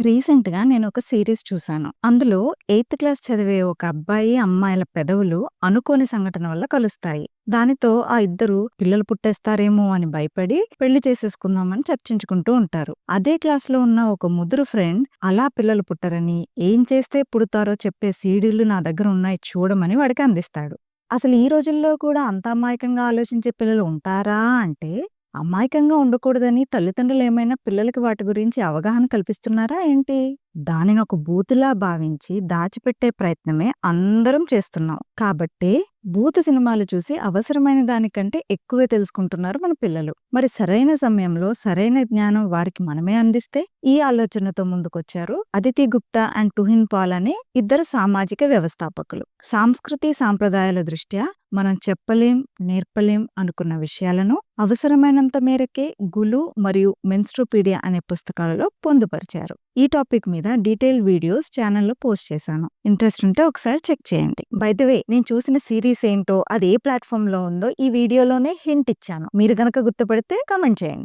రీసెంట్‌గా నేనొక సీరీస్ చూశాను. అందులో 8థ్ క్లాస్ చదివే ఒక అబ్బాయి, అమ్మాయిల పెదవులు అనుకోని సంఘటన వల్ల కలుస్తాయి. దానితో ఆ ఇద్దరు పిల్లలు పుట్టేస్తారేమో అని భయపడి పెళ్లి చేసేసుకుందామని చర్చించుకుంటూ ఉంటారు. అదే క్లాస్‌లో ఉన్న ఒక ముదురు ఫ్రెండ్ అలా పిల్లలు పుట్టరని, ఏం చేస్తే పుడతారో చెప్పే సీడీలు నా దగ్గర ఉన్నాయి చూడమని వాడికి అందిస్తాడు. అసలు ఈ రోజుల్లో కూడా అంత అమాయకంగా ఆలోచించే పిల్లలు ఉంటారా అంటే, అమాయకంగా ఉండకూడదని తల్లిదండ్రులేమైనా పిల్లలకి వాటి గురించి అవగాహన కల్పిస్తున్నారా ఏంటి? దానినొక బూతులా భావించి దాచిపెట్టే ప్రయత్నమే అందరం చేస్తున్నాం. కాబట్టే బూతు సినిమాలు చూసి అవసరమైన దానికంటే ఎక్కువే తెలుసుకుంటున్నారు మన పిల్లలు. మరి సరైన సమయంలో సరైన జ్ఞానం వారికి మనమే అందిస్తే ఈ ఆలోచనతో ముందుకొచ్చారు అదితి గుప్తా అండ్ తుహిన్ పాల్ అనే ఇద్దరు సామాజిక వ్యవస్థాపకులు. సాంస్కృతి సాంప్రదాయాల దృష్ట్యా మనం చెప్పలేం, నేర్పలేం అనుకున్న విషయాలను అవసరమైనంత మేరకే గులు మరియు మెన్స్ట్రోపీడియా అనే పుస్తకాలలో పొందుపరిచారు. ఈ టాపిక్ మీద డీటెయిల్డ్ వీడియోస్ ఛానల్లో పోస్ట్ చేశాను. ఇంట్రెస్ట్ ఉంటే ఒకసారి చెక్ చేయండి. బై ద వే, నేను చూసిన సిరీస్ ఏంటో, అది ఏ ప్లాట్‌ఫామ్‌లో ఉందో ఈ వీడియోలోనే హింట్ ఇచ్చాను. మీరు గనక గుర్తుపడితే కామెంట్ చేయండి.